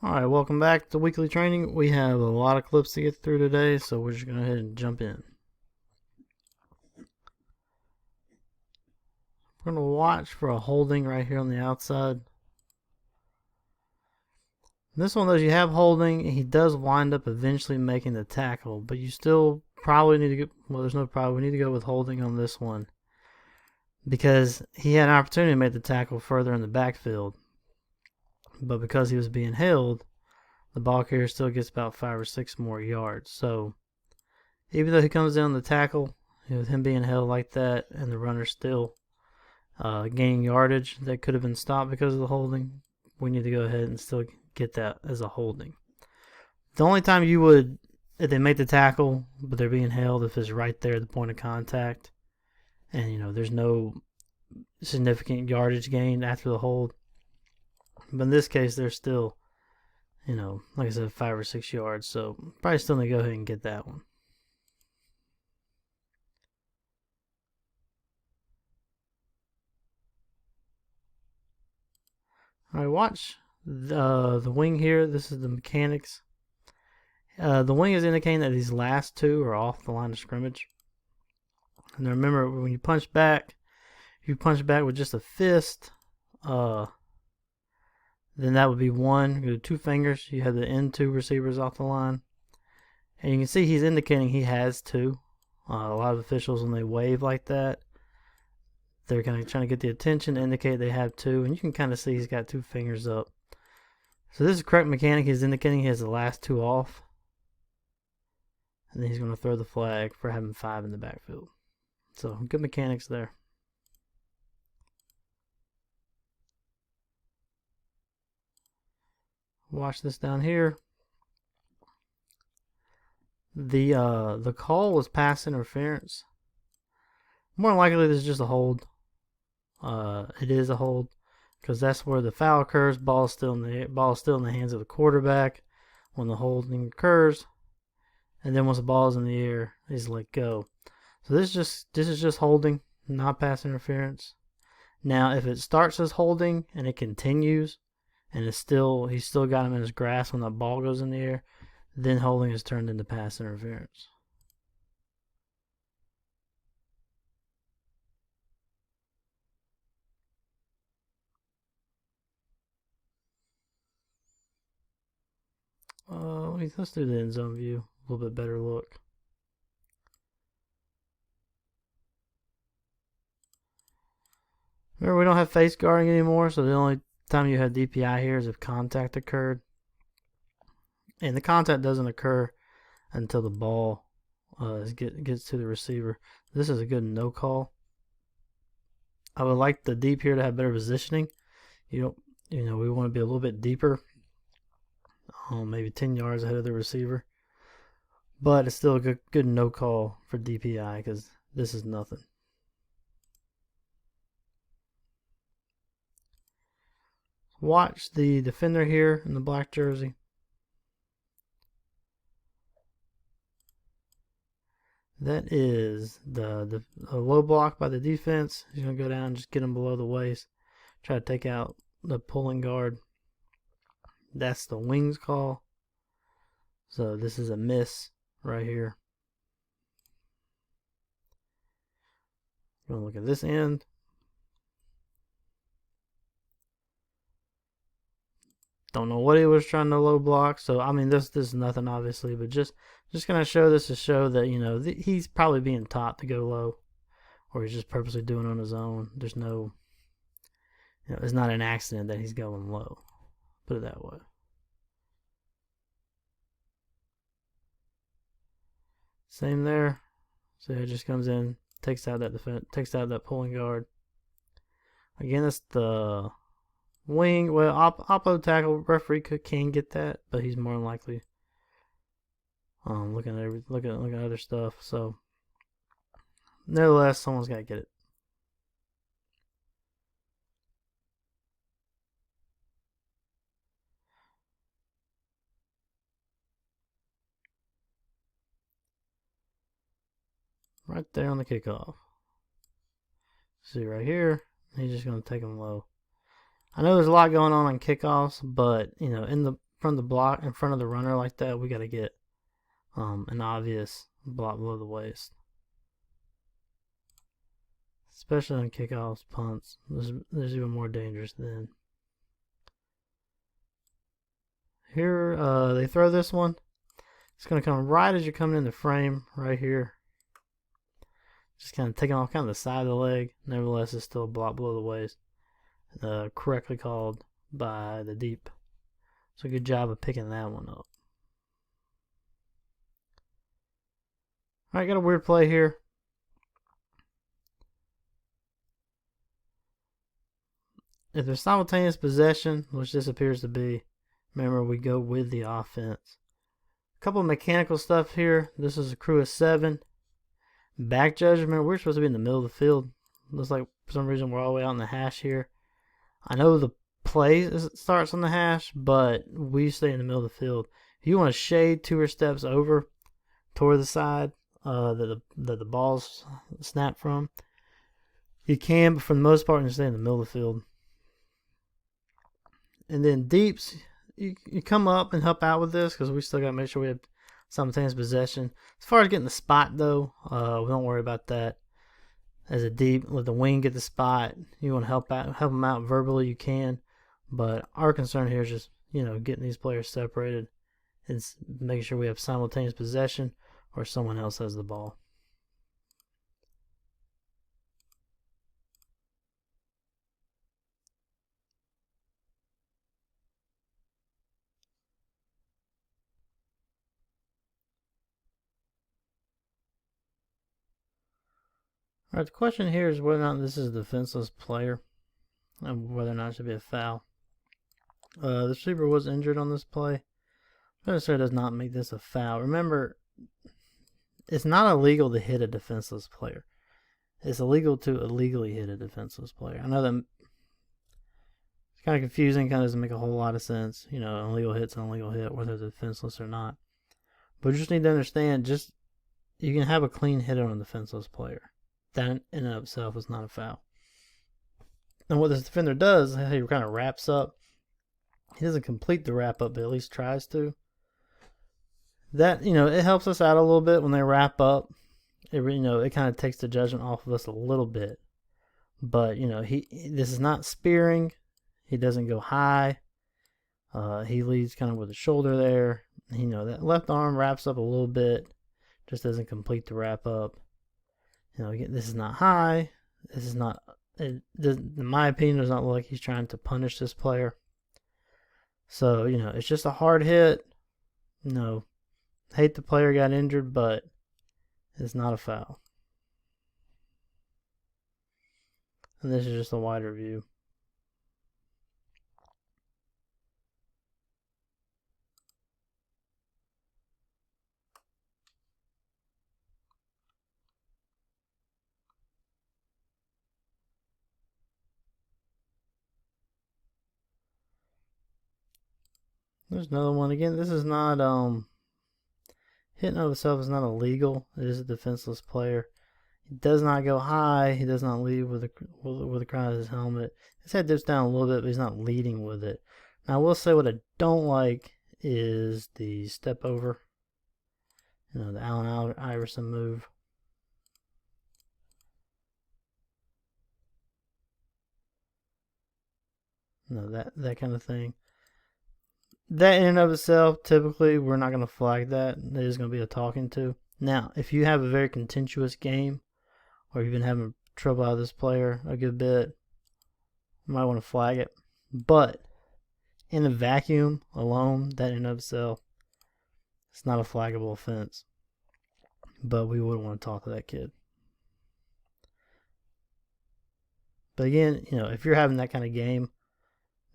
Alright, welcome back to weekly training. We have a lot of clips to get through today, so we're just going to go ahead and jump in. We're going to watch for a holding right here on the outside. This one, though, you have holding, he does wind up eventually making the tackle, but you still probably need to get, well, there's no problem, we need to go with holding on this one, because he had an opportunity to make the tackle further in the backfield, but because he was being held, the ball carrier still gets about 5 or 6 more yards. So even though he comes down the tackle, with him being held like that, and the runner still gaining yardage that could have been stopped because of the holding, we need to go ahead and still get that as a holding. The only time you would, if they make the tackle but they're being held, if it's right there at the point of contact, and there's no significant yardage gain after the hold. But in this case, they're still, like I said, 5 or 6 yards. So probably still need to go ahead and get that one. Alright, watch the wing here. This is the mechanics. The wing is indicating that these last two are off the line of scrimmage. And remember, when you punch back, if you punch back with just a fist, then that would be one. Go 2 fingers. You have the end 2 receivers off the line. And you can see he's indicating he has 2. A lot of officials, when they wave like that, they're kind of trying to get the attention to indicate they have 2. And you can kind of see he's got 2 fingers up. So this is correct mechanic. He's indicating he has the last 2 off. And then he's going to throw the flag for having 5 in the backfield. So good mechanics there. Watch this down here. The call was pass interference. More than likely this is just a hold. It is a hold because that's where the foul occurs. Ball is still in the hands of the quarterback when the holding occurs, and then once the ball is in the air, he's let go. So this is just holding, not pass interference. Now, if it starts as holding and it continues, and he's still got him in his grasp when the ball goes in the air, then holding is turned into pass interference. Let's do the end zone view. A little bit better look. Remember, we don't have face guarding anymore, so the only time you have DPI here is if contact occurred. And the contact doesn't occur until the ball gets to the receiver. This is a good no call. I would like the deep here to have better positioning. We want to be a little bit deeper, maybe 10 yards ahead of the receiver. But it's still a good no call for DPI because this is nothing. Watch the defender here in the black jersey. That is the low block by the defense. He's going to go down and just get him below the waist. Try to take out the pulling guard. That's the wings call. So this is a miss right here. Going to look at this end. Don't know what he was trying to low block. So I mean, this is nothing obviously, but just gonna show this to show that he's probably being taught to go low, or he's just purposely doing it on his own. There's no, it's not an accident that he's going low. Put it that way. Same there. So it just comes in, takes out that pulling guard. Again, it's the wing. Well, oppo tackle referee can get that, but he's more than likely looking at other stuff. So nevertheless, someone's got to get it. Right there on the kickoff. See right here, he's just going to take him low. I know there's a lot going on kickoffs, but in the from the block in front of the runner like that, we got to get an obvious block below the waist. Especially on kickoffs, punts. There's even more dangerous then. Here, they throw this one. It's going to come right as you're coming in the frame, right here. Just kind of taking off kind of the side of the leg. Nevertheless, it's still a block below the waist. Correctly called by the deep. So good job of picking that one up. Alright, got a weird play here. If there's simultaneous possession, which this appears to be, remember we go with the offense. A couple of mechanical stuff here. This is a crew of 7. Back judgment, we're supposed to be in the middle of the field. Looks like for some reason we're all the way out in the hash here. I know the play starts on the hash, but we stay in the middle of the field. If you want to shade 2 or steps over toward the side that the balls snap from, you can, but for the most part, you stay in the middle of the field. And then deeps, you come up and help out with this because we still got to make sure we have simultaneous possession. As far as getting the spot, though, we don't worry about that. As a deep, let the wing get the spot. You want to help them out verbally, you can. But our concern here is just, getting these players separated. It's making sure we have simultaneous possession or someone else has the ball. Alright, the question here is whether or not this is a defenseless player and whether or not it should be a foul. The receiver was injured on this play. But does not make this a foul. Remember, it's not illegal to hit a defenseless player. It's illegal to illegally hit a defenseless player. I know that it's kind of confusing, kind of doesn't make a whole lot of sense. An illegal hit's an illegal hit, whether it's defenseless or not. But you just need to understand, you can have a clean hit on a defenseless player. That in and of itself is not a foul. And what this defender does, he kind of wraps up. He doesn't complete the wrap up, but at least tries to. That, it helps us out a little bit when they wrap up. It kind of takes the judgment off of us a little bit. But, this is not spearing. He doesn't go high. He leads kind of with the shoulder there. That left arm wraps up a little bit. Just doesn't complete the wrap up. Again, this is not high. This is not, in my opinion, does not look like he's trying to punish this player. So, it's just a hard hit. Hate the player got injured, but it's not a foul. And this is just a wider view. There's another one. Again, this is not hitting of itself is not illegal. It is a defenseless player. He does not go high. He does not lead with the crown of his helmet. His head dips down a little bit, but he's not leading with it. Now, I will say what I don't like is the step over. The Allen Iverson move. That kind of thing. That in and of itself, typically, we're not going to flag that. It is going to be a talking to. Now, if you have a very contentious game, or you've been having trouble out of this player a good bit, you might want to flag it. But in a vacuum alone, that in and of itself, it's not a flaggable offense. But we would want to talk to that kid. But again, if you're having that kind of game,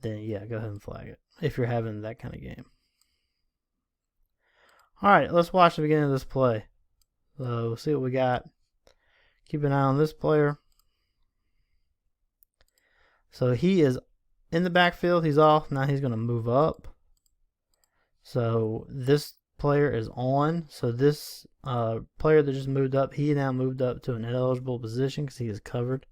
then yeah, go ahead and flag it. If you're having that kind of game. Alright, let's watch the beginning of this play. So we'll see what we got. Keep an eye on this player. So he is in the backfield. He's off. Now he's going to move up. So this player is on. So this player that just moved up, he now moved up to an ineligible position because he is covered.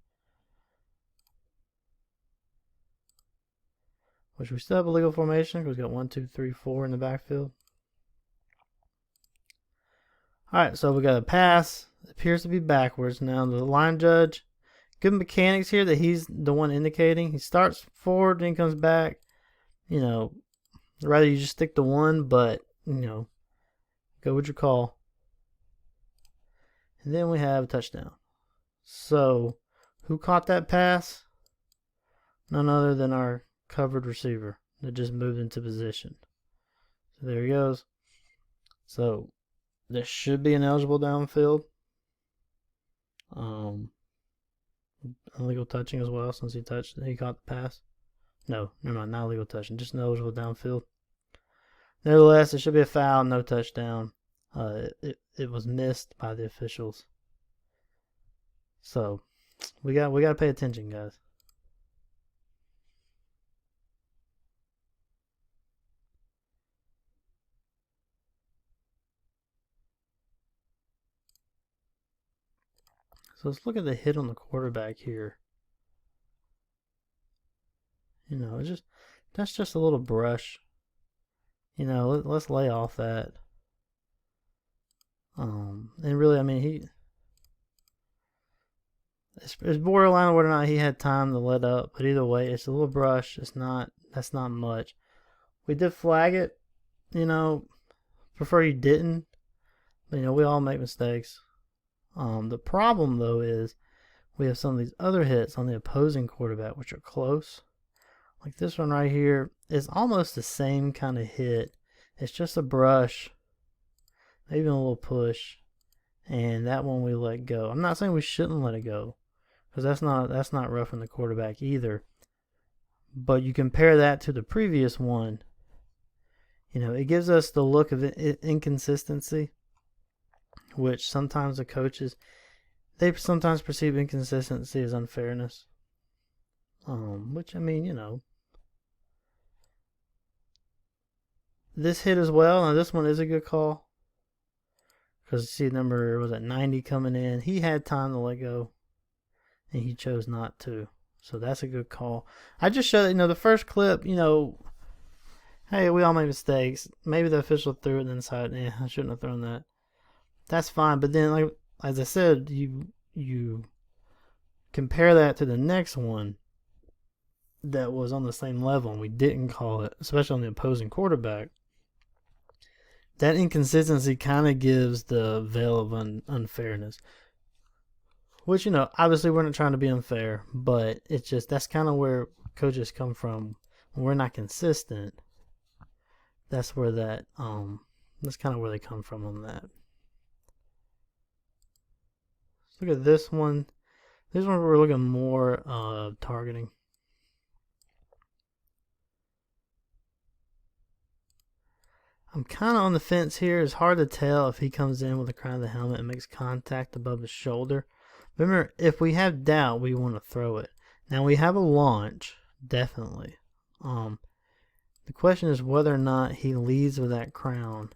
which we still have a legal formation because we got 1, 2, 3, 4 in the backfield. All right, so we got a pass. It appears to be backwards. Now the line judge, good mechanics here that he's the one indicating. He starts forward, then comes back. You know, rather you just stick to one, but you know, go with your call. And then we have a touchdown. So, who caught that pass? None other than our covered receiver that just moved into position. So there he goes. So, this should be an eligible downfield. Illegal touching as well since he caught the pass. No, never mind, not illegal touching, just an eligible downfield. Nevertheless, it should be a foul, no touchdown. It was missed by the officials. So we got to pay attention, guys. So let's look at the hit on the quarterback here. You know, that's just a little brush. You know, let's lay off that. And really, I mean, it's borderline whether or not he had time to let up. But either way, it's a little brush. That's not much. We did flag it. You know, prefer you didn't. But, you know, we all make mistakes. The problem though is we have some of these other hits on the opposing quarterback which are close. Like this one right here is almost the same kind of hit. It's just a brush, maybe a little push, and that one we let go. I'm not saying we shouldn't let it go, because that's not roughing the quarterback either. But you compare that to the previous one, you know, it gives us the look of inconsistency, which sometimes the coaches, they sometimes perceive inconsistency as unfairness. Which, I mean, you know, this hit as well. Now this one is a good call, because you see number was at 90 coming in. He had time to let go, and he chose not to. So that's a good call. I just showed, you know, the first clip, you know, hey, we all make mistakes. Maybe the official threw it inside. I shouldn't have thrown that. That's fine. But then, like as I said, you compare that to the next one that was on the same level, and we didn't call it, especially on the opposing quarterback. That inconsistency kind of gives the veil of unfairness. Which, you know, obviously we're not trying to be unfair, but it's just, that's kind of where coaches come from. When we're not consistent, that's where that's kind of where they come from on that. Let's look at this one. This one we're looking more targeting. I'm kind of on the fence here. It's hard to tell if he comes in with the crown of the helmet and makes contact above the shoulder. Remember, if we have doubt, we want to throw it. Now we have a launch, definitely. The question is whether or not he leads with that crown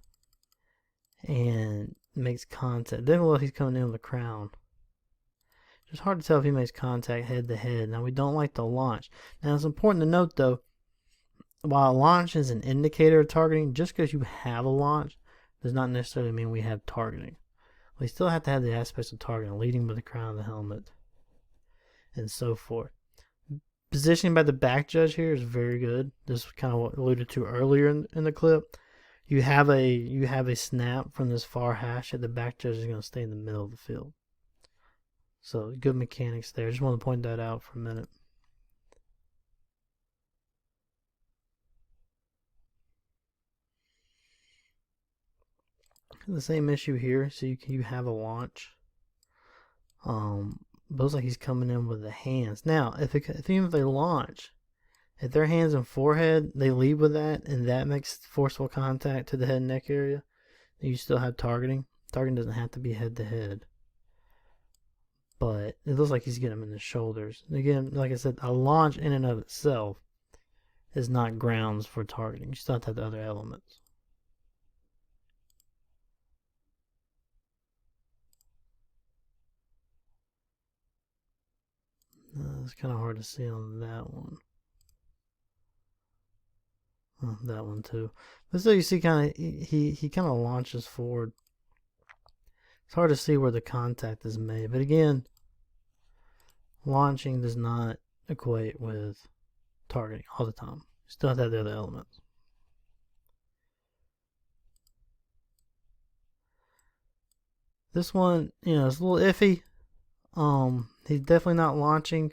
and makes contact. Then he's coming in with the crown. It's hard to tell if he makes contact head to head. Now we don't like the launch. Now it's important to note though, while a launch is an indicator of targeting, just because you have a launch does not necessarily mean we have targeting. We still have to have the aspects of targeting, leading with the crown of the helmet, and so forth. Positioning by the back judge here is very good. This is kind of what I alluded to earlier in the clip. You have a snap from this far hash that the back judge is going to stay in the middle of the field. So good mechanics there. Just want to point that out for a minute. The same issue here. So you have a launch. Looks like he's coming in with the hands. Now, even if they launch, if their hands and forehead, they lead with that, and that makes forceful contact to the head and neck area, you still have targeting. Targeting doesn't have to be head to head. But it looks like he's getting him in the shoulders. Again, like I said, a launch in and of itself is not grounds for targeting. You still have to have the other elements. It's kind of hard to see on that one. that one too. But still, you see, kind of he kind of launches forward. It's hard to see where the contact is made, but again, launching does not equate with targeting all the time. You still have to have the other elements. This one, you know, it's a little iffy. He's definitely not launching,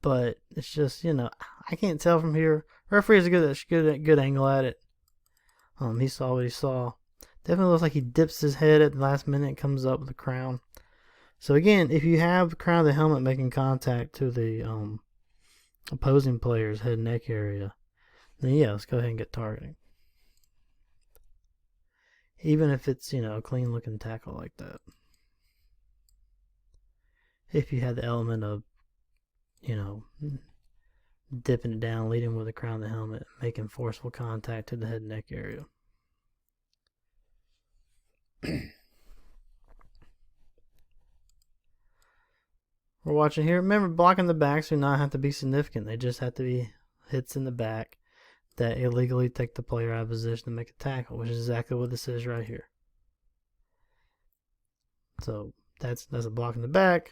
but it's just, you know, I can't tell from here. Referee has a good angle at it. He saw what he saw. Definitely looks like he dips his head at the last minute, comes up with the crown. So again, if you have the crown of the helmet making contact to the opposing player's head and neck area, then yeah, let's go ahead and get targeting. Even if it's, you know, a clean looking tackle like that. If you had the element of, you know, dipping it down, leading with the crown of the helmet, making forceful contact to the head and neck area. We're watching here. Remember, blocking the backs do not have to be significant. They just have to be hits in the back that illegally take the player out of position to make a tackle, which is exactly what this is right here. So that's a block in the back.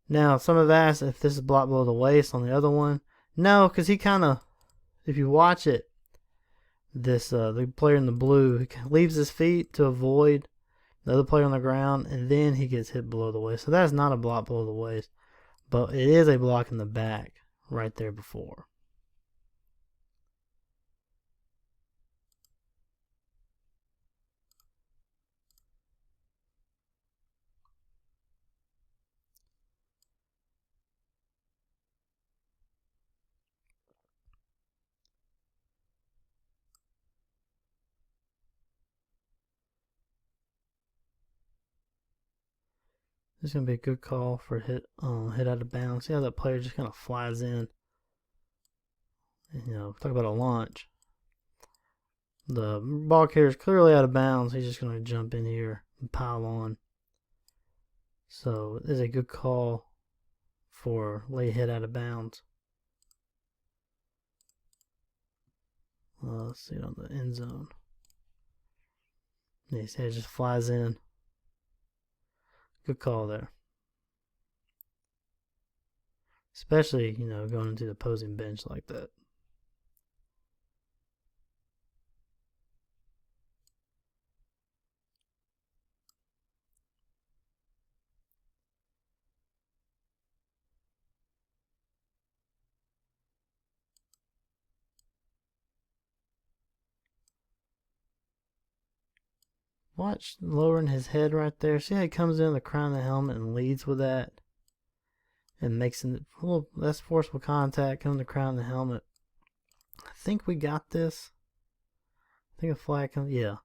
Now, some have asked if this is blocked below the waist on the other one. No, because he kind of, if you watch it, this the player in the blue, he leaves his feet to avoid the other player on the ground, and then he gets hit below the waist. So that's not a block below the waist, but it is a block in the back right there before. This is going to be a good call for hit out of bounds. See how that player just kind of flies in. You know, talk about a launch. The ball carrier is clearly out of bounds. He's just going to jump in here and pile on. So this is a good call for late hit out of bounds. Let's see it on the end zone. Yeah, see it just flies in. Good call there. Especially, you know, going into the opposing bench like that. Watch lowering his head right there. See how he comes in the crown of the helmet and leads with that? And makes a little less forceful contact coming to the crown of the helmet. I think we got this. I think a flag comes. Yeah.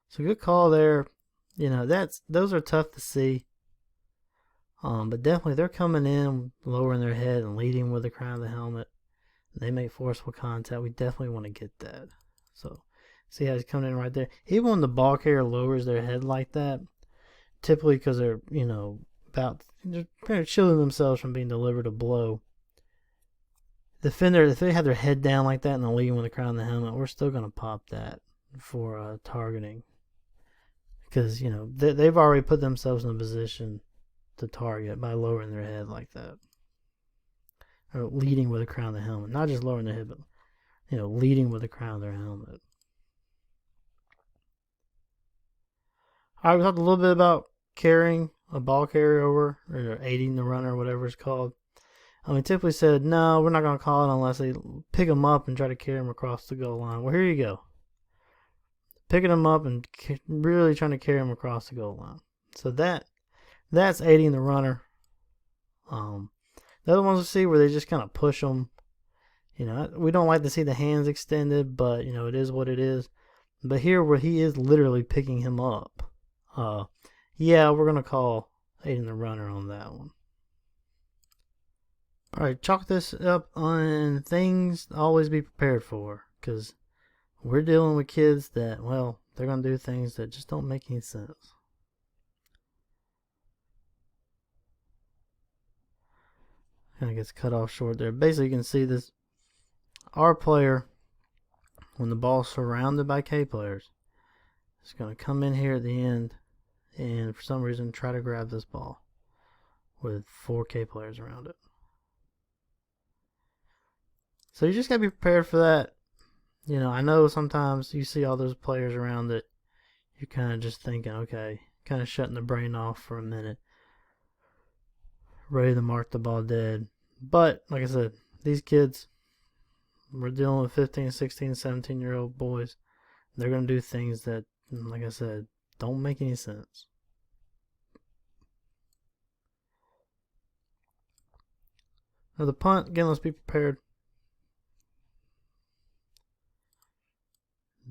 So good call there. You know, those are tough to see. But definitely they're coming in, lowering their head and leading with the crown of the helmet. They make forceful contact. We definitely want to get that. So see how he's coming in right there. Even when the ball carrier lowers their head like that, typically because they're, you know, they're shielding themselves from being delivered a blow. Defender, if they have their head down like that and they're leading with the crown of the helmet, we're still going to pop that for targeting. Because, you know, they've already put themselves in a position to target by lowering their head like that. Or leading with the crown of the helmet. Not just lowering their head, but, you know, leading with the crown of their helmet. Alright, we talked a little bit about carrying a ball carrier over, or aiding the runner, whatever it's called. We typically said, no, we're not going to call it unless they pick him up and try to carry him across the goal line. Well, here you go. Picking him up and really trying to carry him across the goal line. So that's aiding the runner. The other ones we see where they just kind of push them. You know, we don't like to see the hands extended, but, you know, it is what it is. But here where he is literally picking him up, yeah, we're going to call aiding the runner on that one. Alright, chalk this up on things to always be prepared for. Because we're dealing with kids that, well, they're going to do things that just don't make any sense. Kind of gets cut off short there. Basically, you can see this. Our player, when the ball's surrounded by K players, is going to come in here at the end and for some reason try to grab this ball with 4 K players around it. So you just got to be prepared for that. You know, I know sometimes you see all those players around it, you're kind of just thinking, okay, kind of shutting the brain off for a minute, ready to mark the ball dead. But, like I said, these kids, we're dealing with 15, 16, 17-year-old boys. They're going to do things that, like I said, don't make any sense. Now the punt, again, let's be prepared.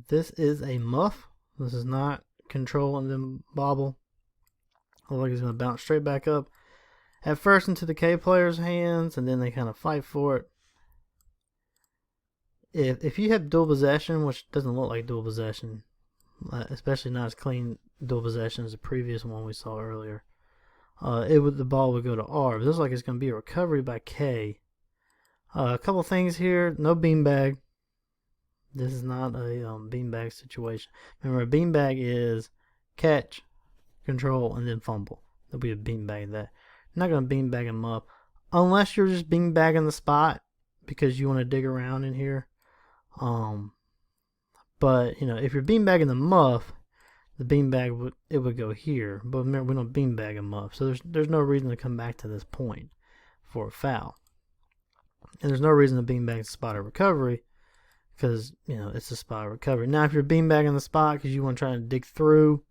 This is a muff. This is not control and then bobble. Looks like he's going to bounce straight back up. At first into the K player's hands, and then they kind of fight for it. If you have dual possession, which doesn't look like dual possession, especially not as clean dual possession as the previous one we saw earlier, the ball would go to R. But this looks like it's going to be a recovery by K. A couple things here. No beanbag. This is not a beanbag situation. Remember, a beanbag is catch, control, and then fumble. There'll be a beanbag that. You're not going to beanbag him up unless you're just beanbagging the spot because you want to dig around in here. But you know, if you're beanbagging the muff, the beanbag would go here. But remember, we don't beanbag a muff, so there's no reason to come back to this point for a foul, and there's no reason to beanbag the spot of recovery because you know it's a spot of recovery. Now, if you're beanbagging the spot because you want to try to dig through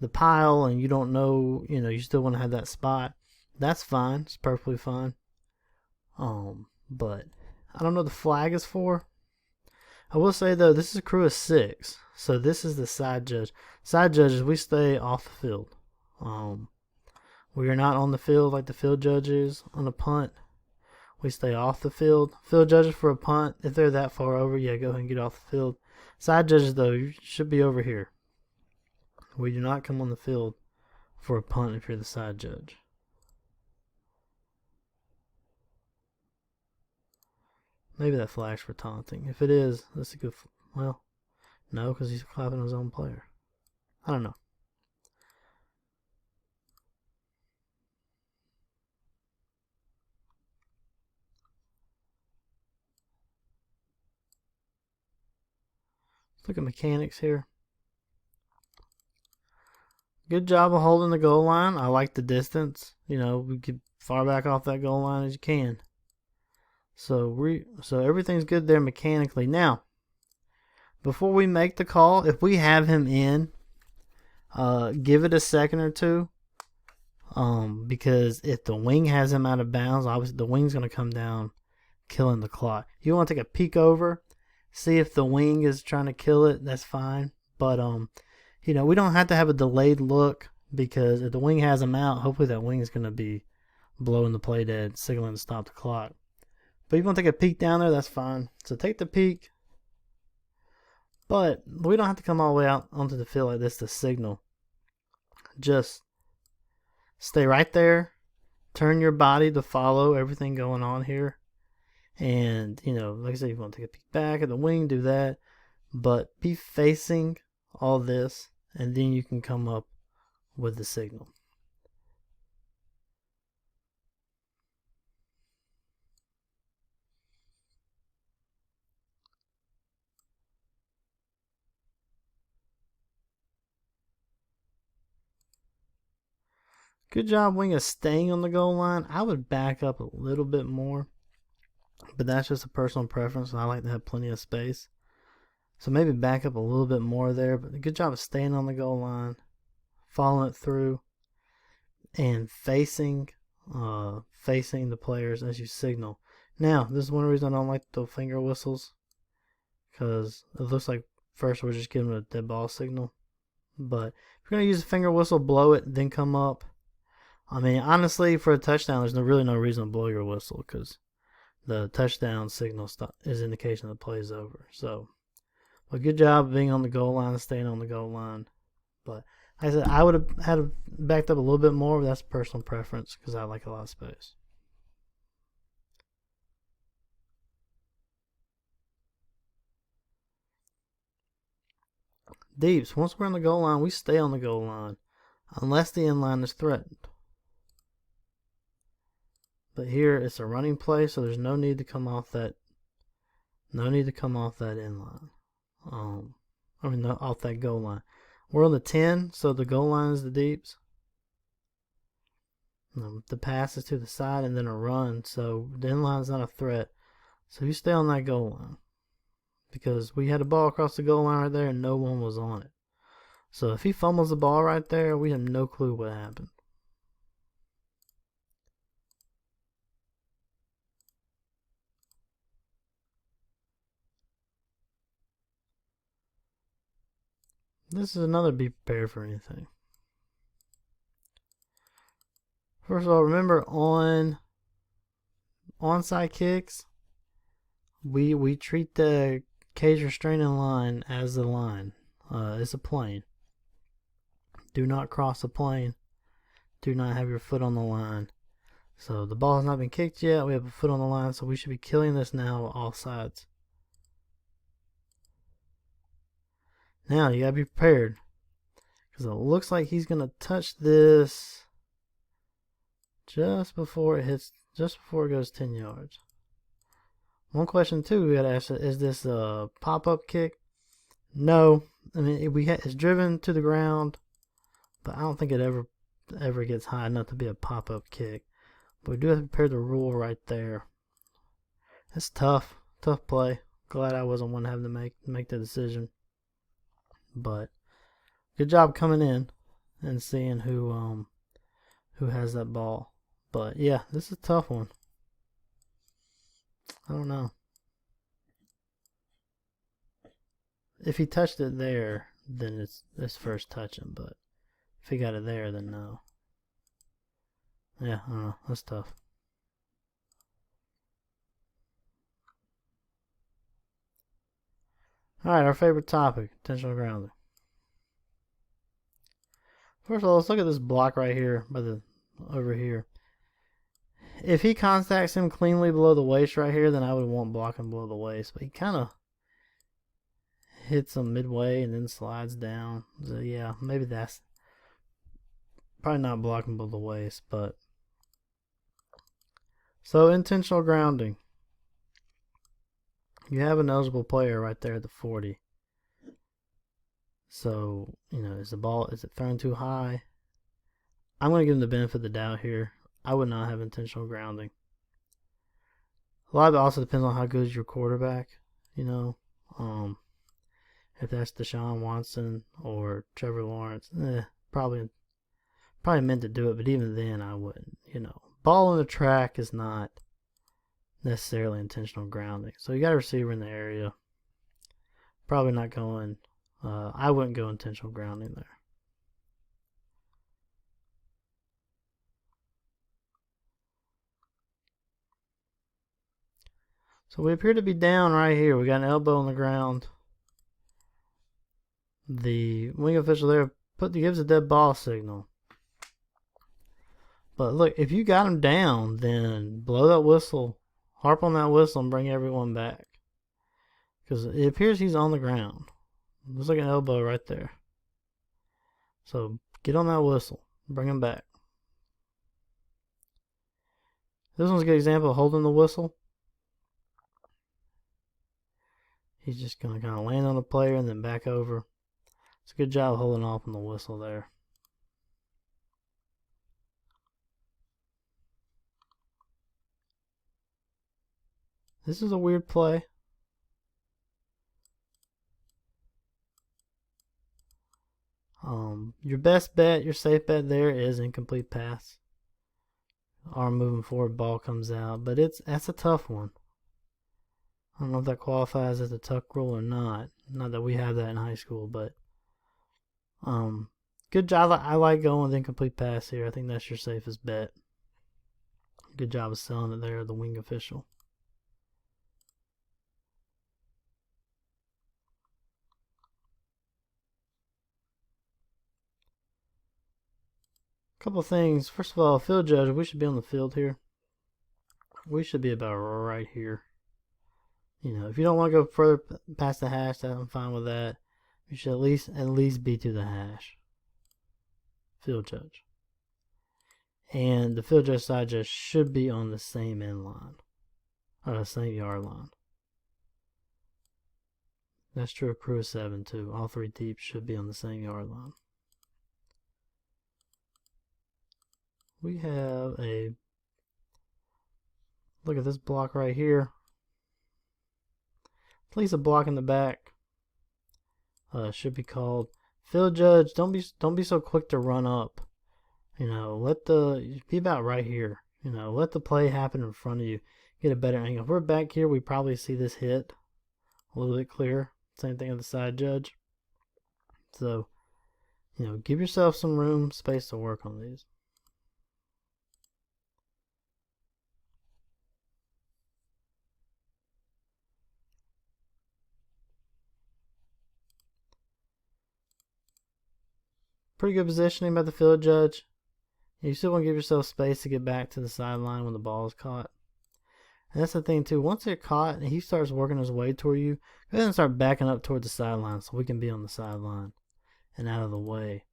the pile and you don't know, you know, you still want to have that spot. That's fine. It's perfectly fine. But I don't know what the flag is for. I will say though, this is a crew of 6, so this is the side judge. Side judges, we stay off the field. We are not on the field like the field judges on a punt. We stay off the field. Field judges for a punt, if they're that far over, yeah, go ahead and get off the field. Side judges though, you should be over here. We do not come on the field for a punt if you're the side judge. Maybe that flag's for taunting. If it is, that's a good... Well, no, because he's clapping his own player. I don't know. Let's look at mechanics here. Good job of holding the goal line. I like the distance. You know, we get far back off that goal line as you can. So everything's good there mechanically. Now, before we make the call, if we have him in, give it a second or two. Because if the wing has him out of bounds, obviously the wing's going to come down, killing the clock. You want to take a peek over, see if the wing is trying to kill it. That's fine. But you know, we don't have to have a delayed look because if the wing has him out, hopefully that wing is going to be blowing the play dead, signaling to stop the clock. But if you want to take a peek down there, that's fine. So take the peek. But we don't have to come all the way out onto the field like this to signal. Just stay right there. Turn your body to follow everything going on here. And, you know, like I said, if you want to take a peek back at the wing, do that. But be facing all this, and then you can come up with the signal. Good job, wing, of staying on the goal line. I would back up a little bit more, but that's just a personal preference. I like to have plenty of space. So maybe back up a little bit more there, but good job of staying on the goal line, following it through, and facing the players as you signal. Now, this is one reason I don't like the finger whistles, because it looks like first we're just giving a dead ball signal. But if you're going to use a finger whistle, blow it, then come up. I mean, honestly, for a touchdown, there's really no reason to blow your whistle because the touchdown signal is indication the play is over. So, but good job of being on the goal line, staying on the goal line. But like I said, I would have had backed up a little bit more, but that's personal preference because I like a lot of space. Deeps, once we're on the goal line, we stay on the goal line. Unless the end line is threatened. But here it's a running play, so there's no need to come off that. No need to come off that end line. Off that goal line. We're on the 10, so the goal line is the deeps. The pass is to the side and then a run, so the end line is not a threat. So you stay on that goal line. Because we had a ball across the goal line right there and no one was on it. So if he fumbles the ball right there, we have no clue what happened. This is another be prepared for anything. First of all, remember on onside kicks, we treat the cage restraining line as the line. It's a plane. Do not cross the plane. Do not have your foot on the line. So the ball has not been kicked yet. We have a foot on the line, so we should be killing this now all sides. Now you gotta be prepared, because it looks like he's gonna touch this just before it goes 10 yards. One question too we gotta ask: is this a pop-up kick? No, I mean it's driven to the ground, but I don't think it ever gets high enough to be a pop-up kick. But we do have to prepare the rule right there. It's tough play. Glad I wasn't one having to make the decision. But good job coming in and seeing who has that ball. But yeah, this is a tough one. I don't know. If he touched it there, then it's first touching. But if he got it there, then no. Yeah, I don't know. That's tough. Alright, our favorite topic, intentional grounding. First of all, let's look at this block right here over here. If he contacts him cleanly below the waist right here, then I would want blocking below the waist. But he kind of hits him midway and then slides down. So yeah, maybe that's probably not blocking below the waist. But so intentional grounding. You have an eligible player right there at the 40. So, is it thrown too high? I'm going to give him the benefit of the doubt here. I would not have intentional grounding. A lot of it also depends on how good is your quarterback. If that's Deshaun Watson or Trevor Lawrence, probably meant to do it, but even then I wouldn't. Ball in the track is not necessarily intentional grounding. So you got a receiver in the area. Probably not going. I wouldn't go intentional grounding there. So we appear to be down right here. We got an elbow on the ground. The wing official there gives a dead ball signal. But look, if you got him down, then blow that whistle, harp on that whistle, and bring everyone back. Because it appears he's on the ground. Looks like an elbow right there. So get on that whistle, bring him back. This one's a good example of holding the whistle. He's just going to kind of land on the player and then back over. It's a good job holding off on the whistle there. This is a weird play. Your best bet, your safe bet there is incomplete pass. Arm moving forward, ball comes out. But that's a tough one. I don't know if that qualifies as a tuck rule or not. Not that we have that in high school, but good job. I like going with incomplete pass here. I think that's your safest bet. Good job of selling it there, the wing official. Couple things. First of all, field judge, we should be on the field here. We should be about right here. If you don't want to go further past the hash, I'm fine with that. You should at least be to the hash. Field judge. And the field judge side just should be on the same end line. Or the same yard line. That's true of crew of 7 too. All 3 deep should be on the same yard line. We have a, look at this block right here. Place a block in the back. Should be called field judge. Don't be so quick to run up. You know, be about right here. You know, let the play happen in front of you. Get a better angle. If we're back here, we probably see this hit a little bit clearer. Same thing with the side judge. So, you know, give yourself some room, space to work on these. Pretty good positioning by the field judge. You still want to give yourself space to get back to the sideline when the ball is caught. And that's the thing too. Once they're caught and he starts working his way toward you, go ahead and start backing up toward the sideline so we can be on the sideline and out of the way.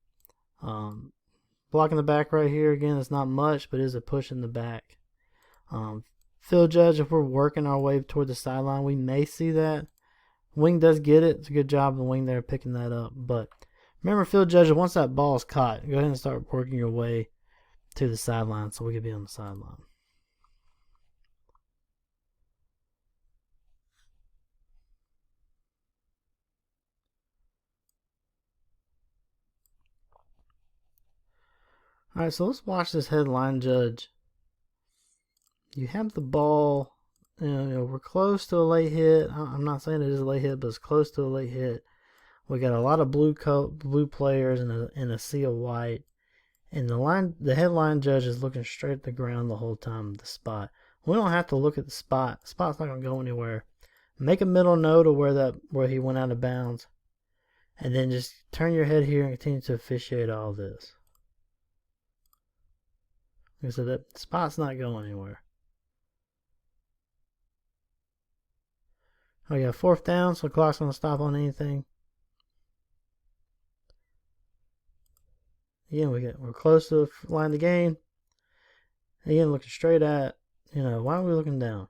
Blocking the back right here, again, it's not much, but it is a push in the back. Field judge, if we're working our way toward the sideline, we may see that. Wing does get it. It's a good job of the wing there picking that up. But remember, field judge, once that ball is caught, go ahead and start working your way to the sideline so we can be on the sideline. Alright, so let's watch this headline judge. You have the ball, you know, we're close to a late hit. I'm not saying it is a late hit, but it's close to a late hit. We got a lot of blue players and a sea of white. And the headline judge is looking straight at the ground the whole time, the spot. We don't have to look at the spot. The spot's not going to go anywhere. Make a middle note of where he went out of bounds. And then just turn your head here and continue to officiate all this. Like I said, that spot's not going anywhere. Oh yeah, 4th down, so the clock's going to stop on anything. Again, we're close to the line of the game. Again, looking straight at, you know, why are we looking down?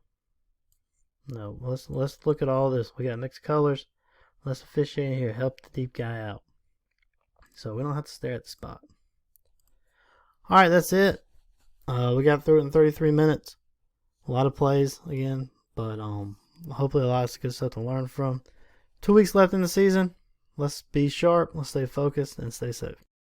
No, let's look at all this. We got mixed colors. Let's officiate here, help the deep guy out. So we don't have to stare at the spot. All right, that's it. We got through it in 33 minutes. A lot of plays again, but hopefully a lot of good stuff to learn from. 2 weeks left in the season. Let's be sharp. Let's stay focused and stay safe.